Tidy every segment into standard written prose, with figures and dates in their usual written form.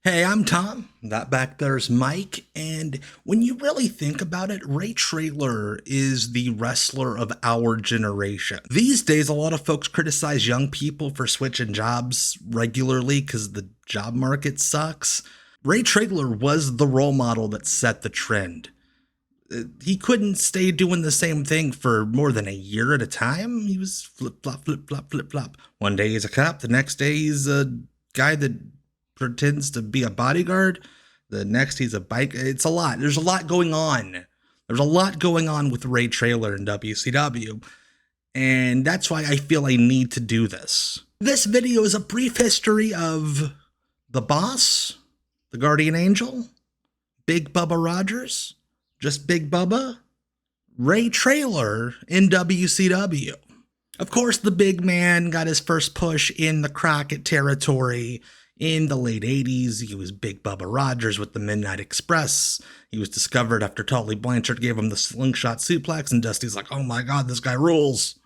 Hey, I'm Tom. That back there's Mike. And when you really think about it, Ray Traylor is the wrestler of our generation. These days, a lot of folks criticize young people for switching jobs regularly because the job market sucks. Ray Traylor was the role model that set the trend. He couldn't stay doing the same thing for more than a year at a time. He was flip flop, flip flop, flip flop. One day he's a cop, the next day he's a guy that pretends to be a bodyguard. The next he's a bike. It's a lot. There's a lot going on. There's a lot going on with Ray Traylor in WCW. And that's why I feel I need to do this. This video is a brief history of the Boss, the Guardian Angel, Big Bubba Rogers, just Big Bubba, Ray Traylor in WCW. Of course, the big man got his first push in the Crockett territory in the late 80s. He was Big Bubba Rogers with the Midnight Express. He was discovered after Tully Blanchard gave him the slingshot suplex, and Dusty's like, oh my God, this guy rules.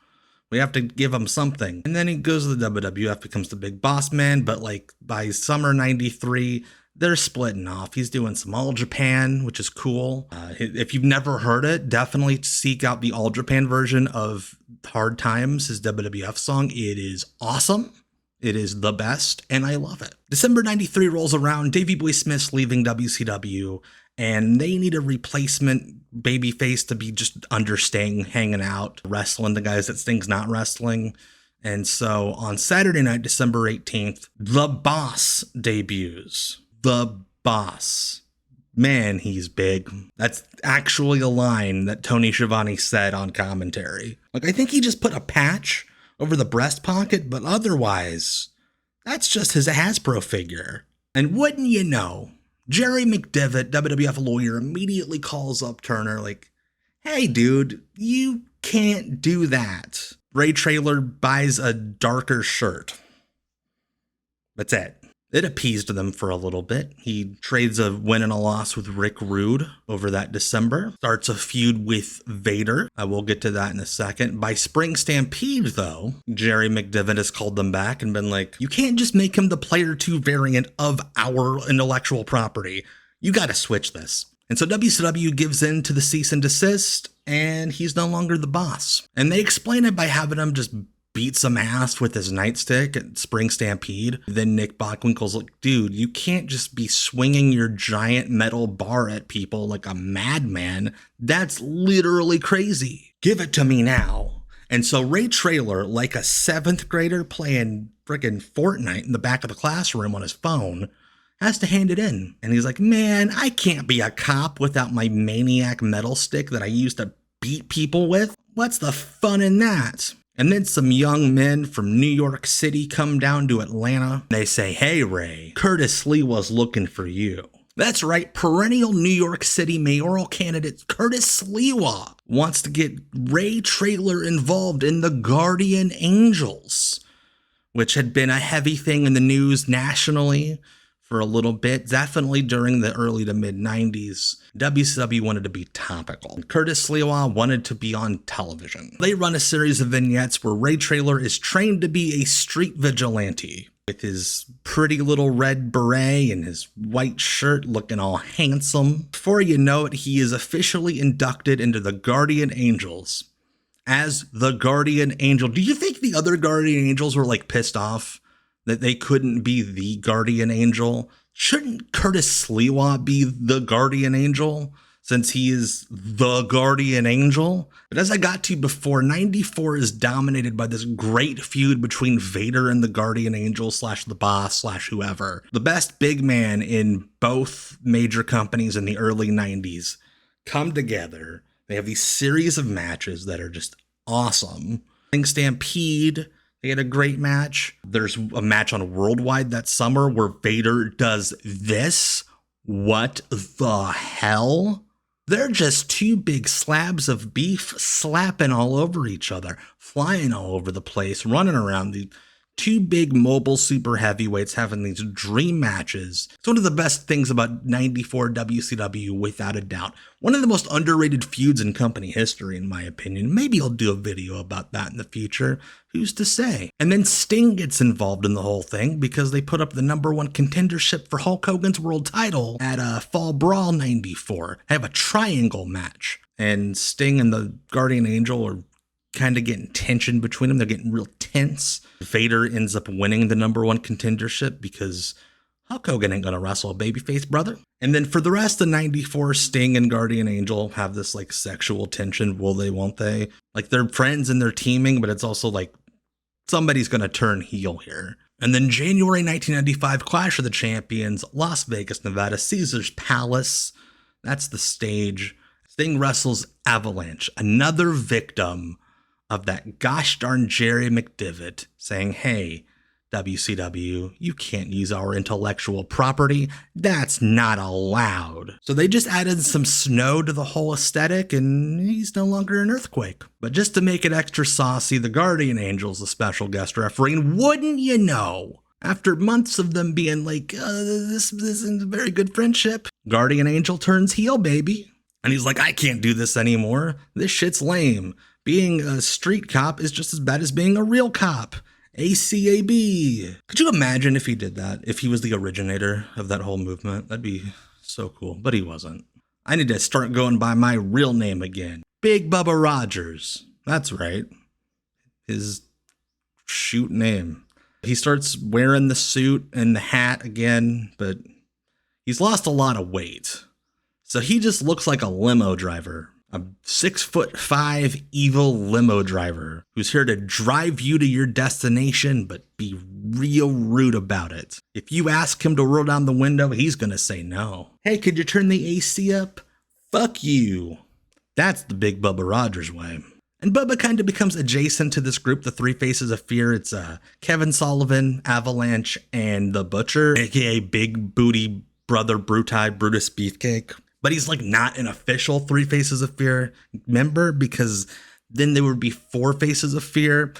We have to give him something. And then he goes to the WWF, becomes the Big Boss Man, but like by summer 93, they're splitting off. He's doing some All Japan, which is cool. If you've never heard it, definitely seek out the All Japan version of Hard Times, his WWF song. It is awesome. It is the best, and I love it. December 93 rolls around. Davey Boy Smith's leaving WCW, and they need a replacement babyface to be just understaying, hanging out, wrestling the guys that Sting's not wrestling. And so on Saturday night, December 18th, The Boss debuts. The Boss. Man, he's big. That's actually a line that Tony Schiavone said on commentary. Like, I think he just put a patch over the breast pocket, but otherwise, that's just his Hasbro figure. And wouldn't you know, Jerry McDevitt, WWF lawyer, immediately calls up Turner like, hey dude, you can't do that. Ray Traylor buys a darker shirt. That's it. It appeased them for a little bit. He trades a win and a loss with Rick Rude over that December. Starts a feud with Vader. I will get to that in a second. By Spring Stampede, though, Jerry McDevitt has called them back and been like, you can't just make him the Player 2 variant of our intellectual property. You got to switch this. And so WCW gives in to the cease and desist, and he's no longer the boss. And they explain it by having him just beat some ass with his nightstick at Spring Stampede. Then Nick Bockwinkel's like, dude, you can't just be swinging your giant metal bar at people like a madman. That's literally crazy. Give it to me now. And so Ray Traylor, like a 7th grader playing frickin' Fortnite in the back of the classroom on his phone, has to hand it in. And he's like, man, I can't be a cop without my maniac metal stick that I used to beat people with. What's the fun in that? And then some young men from New York City come down to Atlanta. They say, hey, Ray, Curtis Sliwa's looking for you. That's right, perennial New York City mayoral candidate Curtis Sliwa wants to get Ray Traylor involved in the Guardian Angels, which had been a heavy thing in the news nationally for a little bit, definitely during the early to mid 90s. WCW wanted to be topical. Curtis Sliwa wanted to be on television. They run a series of vignettes where Ray Traylor is trained to be a street vigilante with his pretty little red beret and his white shirt looking all handsome. Before you know it, he is officially inducted into the Guardian Angels as the Guardian Angel. Do you think the other Guardian Angels were like pissed off that they couldn't be the Guardian Angel? Shouldn't Curtis Sliwa be the Guardian Angel since he is the Guardian Angel? But as I got to before, 94 is dominated by this great feud between Vader and the Guardian Angel / the Boss / whoever. The best big man in both major companies in the early 90s come together. They have these series of matches that are just awesome. Stampede, they had a great match. There's a match on Worldwide that summer where Vader does this. What the hell? They're just two big slabs of beef slapping all over each other, flying all over the place, running around, two big mobile super heavyweights having these dream matches. It's one of the best things about 94 WCW, without a doubt. One of the most underrated feuds in company history, in my opinion. Maybe I'll do a video about that in the future. Who's to say? And then Sting gets involved in the whole thing because they put up the #1 contendership for Hulk Hogan's world title at Fall Brawl 94. I have a triangle match. And Sting and the Guardian Angel are kind of getting tension between them. They're getting real tense. Vader ends up winning the #1 contendership because Hulk Hogan ain't gonna wrestle a babyface brother. And then for the rest of 94, Sting and Guardian Angel have this like sexual tension. Will they, won't they? Like they're friends and they're teaming, but it's also like somebody's gonna turn heel here. And then January 1995, Clash of the Champions, Las Vegas, Nevada, Caesar's Palace. That's the stage. Sting wrestles Avalanche, another victim of that gosh darn Jerry McDivitt saying, hey, WCW, you can't use our intellectual property. That's not allowed. So they just added some snow to the whole aesthetic and he's no longer an earthquake. But just to make it extra saucy, the Guardian Angel's a special guest referee. And wouldn't you know, after months of them being like, this isn't a very good friendship, Guardian Angel turns heel, baby. And he's like, I can't do this anymore. This shit's lame. Being a street cop is just as bad as being a real cop. ACAB. Could you imagine if he did that? If he was the originator of that whole movement? That'd be so cool. But he wasn't. I need to start going by my real name again. Big Bubba Rogers. That's right. His shoot name. He starts wearing the suit and the hat again, but he's lost a lot of weight. So he just looks like a limo driver. A 6'5" evil limo driver who's here to drive you to your destination, but be real rude about it. If you ask him to roll down the window, he's gonna say no. Hey, could you turn the AC up? Fuck you. That's the Big Bubba Rogers way. And Bubba kind of becomes adjacent to this group, the Three Faces of Fear. It's Kevin Sullivan, Avalanche, and the Butcher, aka Big Booty Brother Brutus Beefcake. But he's like not an official Three Faces of Fear member because then there would be Four Faces of Fear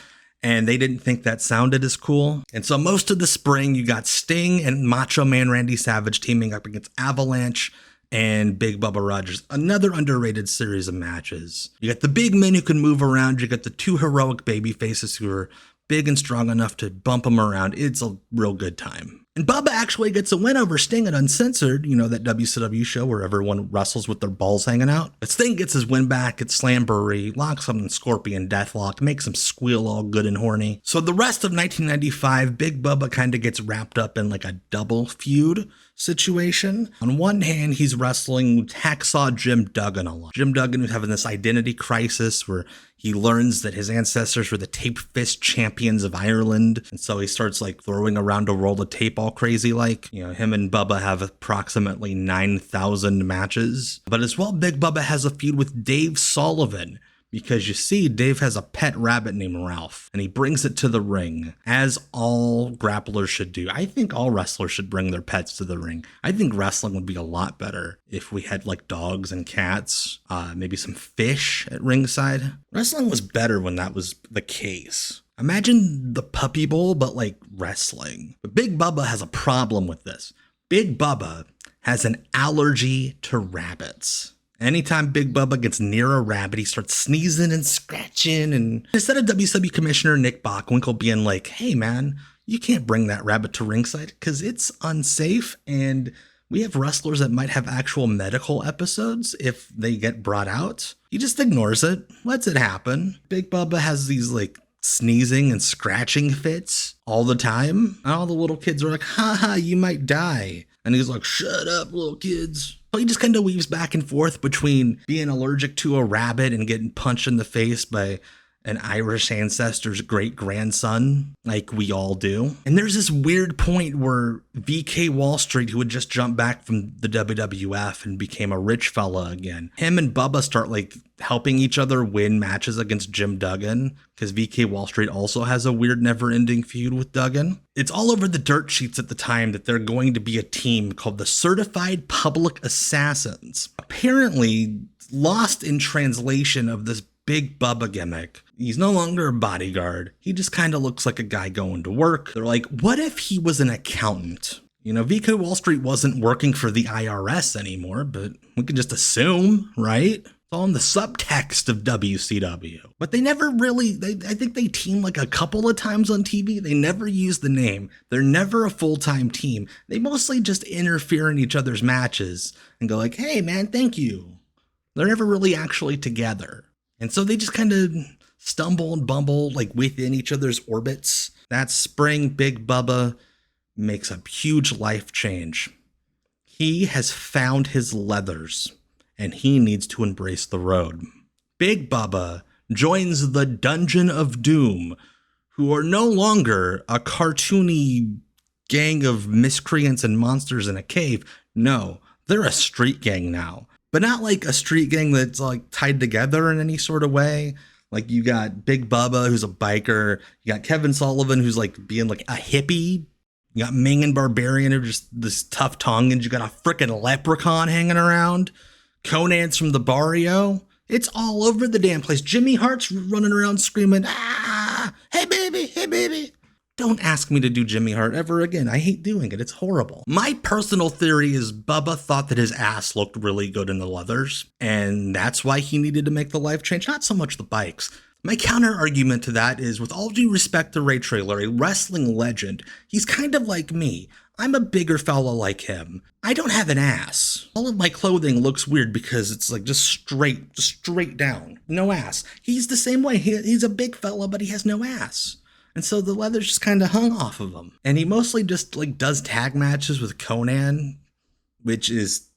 and they didn't think that sounded as cool. And so most of the spring you got Sting and Macho Man Randy Savage teaming up against Avalanche and Big Bubba Rogers. Another underrated series of matches. You got the big men who can move around. You got the two heroic baby faces who are big and strong enough to bump them around. It's a real good time. And Bubba actually gets a win over Sting at Uncensored, you know, that WCW show where everyone wrestles with their balls hanging out. But Sting gets his win back at Slamboree, locks him in Scorpion Deathlock, makes him squeal all good and horny. So the rest of 1995, Big Bubba kind of gets wrapped up in like a double feud situation. On one hand, he's wrestling Hacksaw Jim Duggan a lot. Jim Duggan was having this identity crisis where he learns that his ancestors were the tape fist champions of Ireland. And so he starts like throwing around a roll of tape all crazy like. You know, him and Bubba have approximately 9,000 matches. But as well, Big Bubba has a feud with Dave Sullivan. Because you see, Dave has a pet rabbit named Ralph, and he brings it to the ring, as all grapplers should do. I think all wrestlers should bring their pets to the ring. I think wrestling would be a lot better if we had like dogs and cats, maybe some fish at ringside. Wrestling was better when that was the case. Imagine the Puppy Bowl, but like wrestling. But Big Bubba has a problem with this. Big Bubba has an allergy to rabbits. Anytime Big Bubba gets near a rabbit, he starts sneezing and scratching. And instead of WCW Commissioner Nick Bockwinkel being like, hey man, you can't bring that rabbit to ringside because it's unsafe. And we have wrestlers that might have actual medical episodes if they get brought out. He just ignores it, lets it happen. Big Bubba has these like sneezing and scratching fits all the time. And all the little kids are like, haha, you might die. And he's like, shut up, little kids. So he just kind of weaves back and forth between being allergic to a rabbit and getting punched in the face by an Irish ancestor's great-grandson, like we all do. And there's this weird point where VK Wall Street, who had just jumped back from the WWF and became a rich fella again, him and Bubba start like helping each other win matches against Jim Duggan, because VK Wall Street also has a weird never-ending feud with Duggan. It's all over the dirt sheets at the time that they're going to be a team called the Certified Public Assassins. Apparently, lost in translation of this Big Bubba gimmick. He's no longer a bodyguard. He just kind of looks like a guy going to work. They're like, what if he was an accountant? You know, VK Wall Street wasn't working for the IRS anymore, but we can just assume, right? It's all in the subtext of WCW. But they never really, I think they teamed like a couple of times on TV. They never use the name. They're never a full-time team. They mostly just interfere in each other's matches and go like, hey man, thank you. They're never really actually together. And so they just kind of stumble and bumble like within each other's orbits. That spring, Big Bubba makes a huge life change. He has found his leathers and he needs to embrace the road. Big Bubba joins the Dungeon of Doom, who are no longer a cartoony gang of miscreants and monsters in a cave. No, they're a street gang now. But not like a street gang that's like tied together in any sort of way. Like you got Big Bubba, who's a biker. You got Kevin Sullivan, who's like being like a hippie. You got Ming and Barbarian, who are just this tough tongue. And you got a freaking leprechaun hanging around. Conan's from the barrio. It's all over the damn place. Jimmy Hart's running around screaming, ah, hey baby, hey baby. Don't ask me to do Jimmy Hart ever again. I hate doing it. It's horrible. My personal theory is Bubba thought that his ass looked really good in the leathers, and that's why he needed to make the life change, not so much the bikes. My counter argument to that is, with all due respect to Ray Traylor, a wrestling legend, he's kind of like me. I'm a bigger fella like him. I don't have an ass. All of my clothing looks weird because it's like just straight down. No ass. He's the same way. He's a big fella, but he has no ass. And so the leather's just kind of hung off of him. And he mostly just like does tag matches with Conan, which is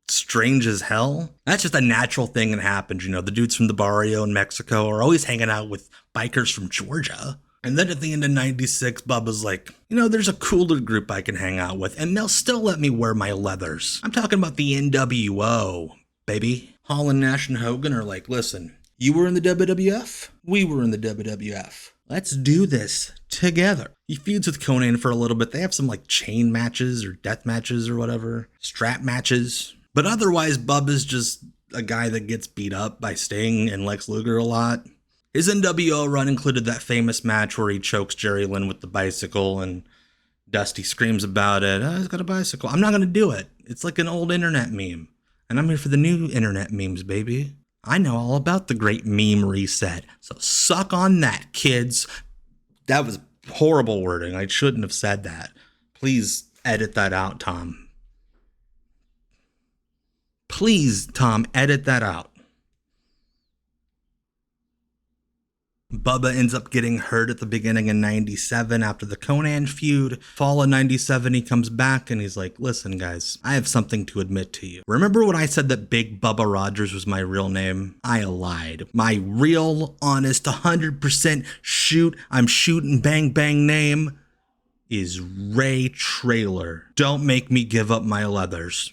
strange as hell. That's just a natural thing that happens. You know, the dudes from the barrio in Mexico are always hanging out with bikers from Georgia. And then at the end of 96, Bubba's like, you know, there's a cooler group I can hang out with, and they'll still let me wear my leathers. I'm talking about the NWO, baby. Hall and Nash and Hogan are like, listen, you were in the WWF, we were in the WWF. Let's do this together. He feuds with Conan for a little bit. They have some like chain matches or death matches or whatever, strap matches. But otherwise, Bubba's just a guy that gets beat up by Sting and Lex Luger a lot. His NWO run included that famous match where he chokes Jerry Lynn with the bicycle and Dusty screams about it. Oh, he's got a bicycle. I'm not going to do it. It's like an old internet meme. And I'm here for the new internet memes, baby. I know all about the great meme reset. So suck on that, kids. That was horrible wording. I shouldn't have said that. Please edit that out, Tom. Please, Tom, edit that out. Bubba ends up getting hurt at the beginning in 97 after the Conan feud. Fall of 97, he comes back and he's like, listen guys, I have something to admit to you. Remember when I said that Big Bubba Rogers was my real name? I lied. My real, honest, 100% I'm shooting bang bang name is Ray Traylor. Don't make me give up my leathers.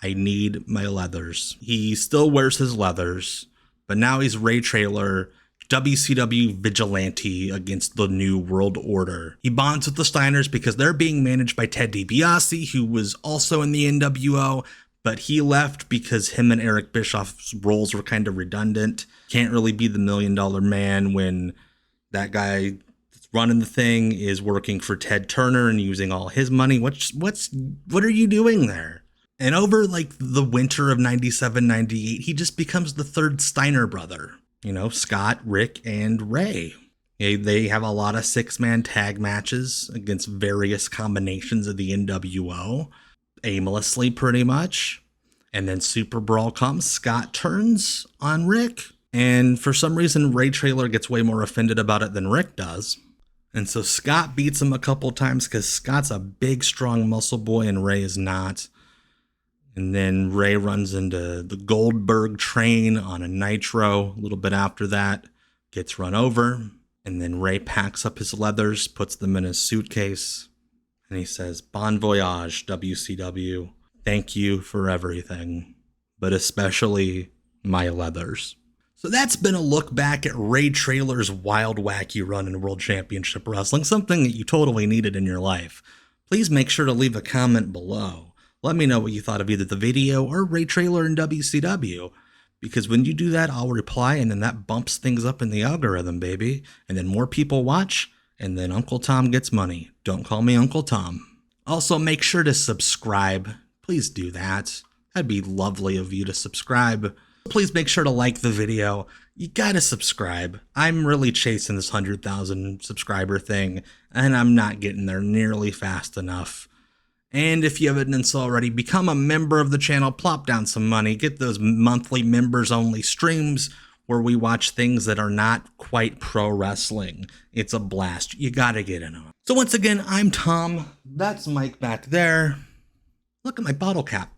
I need my leathers. He still wears his leathers, but now he's Ray Traylor, WCW vigilante against the New World Order. He bonds with the Steiners because they're being managed by Ted DiBiase, who was also in the NWO, but he left because him and Eric Bischoff's roles were kind of redundant. Can't really be the $1 Million Man when that guy that's running the thing is working for Ted Turner and using all his money. What are you doing there? And over like the winter of 97, 98, he just becomes the third Steiner brother. You know, Scott, Rick, and Ray. They have a lot of 6-man tag matches against various combinations of the NWO, aimlessly pretty much. And then Super Brawl comes. Scott turns on Rick. And for some reason, Ray Traylor gets way more offended about it than Rick does. And so Scott beats him a couple times because Scott's a big, strong muscle boy and Ray is not. And then Ray runs into the Goldberg train on a Nitro a little bit after that, gets run over. And then Ray packs up his leathers, puts them in his suitcase, and he says, Bon voyage, WCW. Thank you for everything, but especially my leathers. So that's been a look back at Ray Traylor's wild, wacky run in World Championship Wrestling, something that you totally needed in your life. Please make sure to leave a comment below. Let me know what you thought of either the video or Ray Traylor in WCW. Because when you do that, I'll reply, and then that bumps things up in the algorithm, baby. And then more people watch, and then Uncle Tom gets money. Don't call me Uncle Tom. Also, make sure to subscribe. Please do that. That'd be lovely of you to subscribe. Please make sure to like the video. You gotta subscribe. I'm really chasing this 100,000 subscriber thing, and I'm not getting there nearly fast enough. And if you haven't done so already, become a member of the channel, plop down some money, get those monthly members only streams where we watch things that are not quite pro wrestling. It's a blast. You gotta get in on it. So once again, I'm Tom. That's Mike back there. Look at my bottle cap.